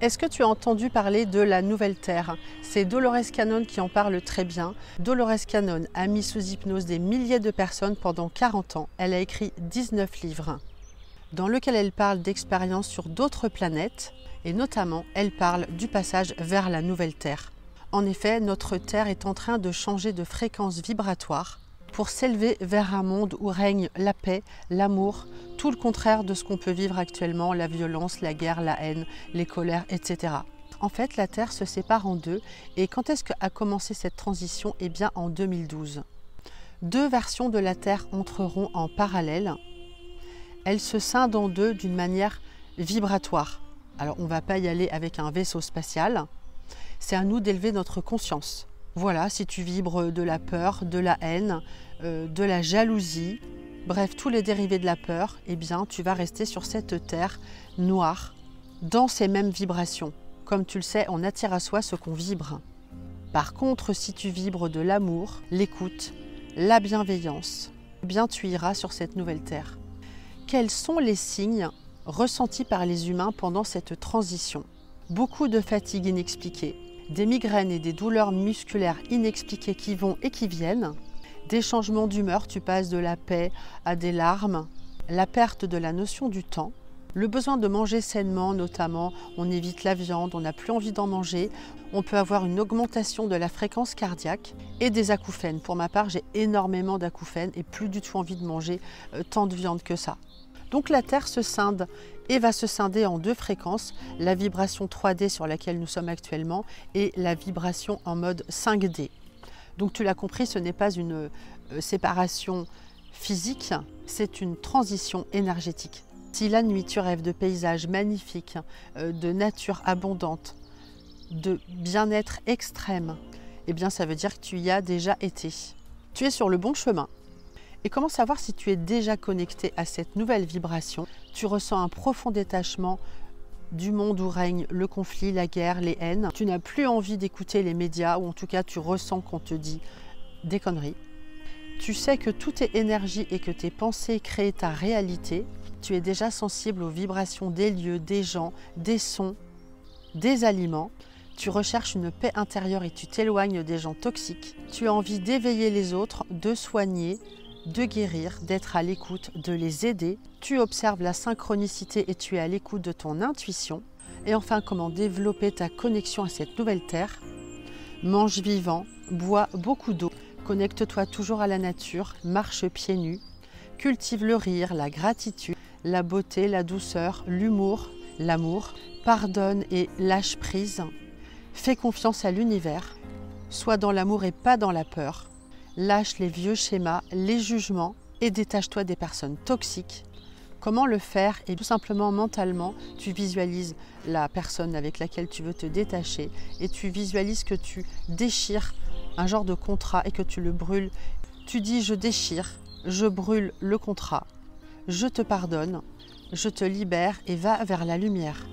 Est-ce que tu as entendu parler de la Nouvelle Terre? C'est Dolores Cannon qui en parle très bien. Dolores Cannon a mis sous hypnose des milliers de personnes pendant 40 ans. Elle a écrit 19 livres dans lesquels elle parle d'expériences sur d'autres planètes et notamment elle parle du passage vers la Nouvelle Terre. En effet, notre Terre est en train de changer de fréquence vibratoire pour s'élever vers un monde où règne la paix, l'amour, tout le contraire de ce qu'on peut vivre actuellement, la violence, la guerre, la haine, les colères, etc. En fait, la Terre se sépare en deux. Et quand est-ce qu'a commencé cette transition? Eh bien, en 2012. Deux versions de la Terre entreront en parallèle. Elles se scindent en deux d'une manière vibratoire. Alors, on ne va pas y aller avec un vaisseau spatial. C'est à nous d'élever notre conscience. Voilà, si tu vibres de la peur, de la haine, de la jalousie, bref, tous les dérivés de la peur, eh bien, tu vas rester sur cette terre noire, dans ces mêmes vibrations. Comme tu le sais, on attire à soi ce qu'on vibre. Par contre, si tu vibres de l'amour, l'écoute, la bienveillance, eh bien, tu iras sur cette nouvelle terre. Quels sont les signes ressentis par les humains pendant cette transition? Beaucoup de fatigue inexpliquée, des migraines et des douleurs musculaires inexpliquées qui vont et qui viennent, des changements d'humeur, tu passes de la paix à des larmes, la perte de la notion du temps, le besoin de manger sainement notamment, on évite la viande, on n'a plus envie d'en manger, on peut avoir une augmentation de la fréquence cardiaque et des acouphènes. Pour ma part, j'ai énormément d'acouphènes et plus du tout envie de manger tant de viande que ça. Donc la Terre se scinde et va se scinder en deux fréquences, la vibration 3D sur laquelle nous sommes actuellement et la vibration en mode 5D. Donc tu l'as compris, ce n'est pas une séparation physique, c'est une transition énergétique. Si la nuit tu rêves de paysages magnifiques, de nature abondante, de bien-être extrême, eh bien ça veut dire que tu y as déjà été. Tu es sur le bon chemin. Et comment savoir si tu es déjà connecté à cette nouvelle vibration? Tu ressens un profond détachement du monde où règne le conflit, la guerre, les haines. Tu n'as plus envie d'écouter les médias, ou en tout cas tu ressens qu'on te dit des conneries. Tu sais que tout est énergie et que tes pensées créent ta réalité. Tu es déjà sensible aux vibrations des lieux, des gens, des sons, des aliments. Tu recherches une paix intérieure et tu t'éloignes des gens toxiques. Tu as envie d'éveiller les autres, de soigner, de guérir, d'être à l'écoute, de les aider. Tu observes la synchronicité et tu es à l'écoute de ton intuition. Et enfin, comment développer ta connexion à cette nouvelle terre? Mange vivant, bois beaucoup d'eau, connecte-toi toujours à la nature, marche pieds nus, cultive le rire, la gratitude, la beauté, la douceur, l'humour, l'amour, pardonne et lâche prise, fais confiance à l'univers, sois dans l'amour et pas dans la peur. Lâche les vieux schémas, les jugements et détache-toi des personnes toxiques. Comment le faire? Et tout simplement mentalement, tu visualises la personne avec laquelle tu veux te détacher et tu visualises que tu déchires un genre de contrat et que tu le brûles. Tu dis je déchire, je brûle le contrat, je te pardonne, je te libère et va vers la lumière.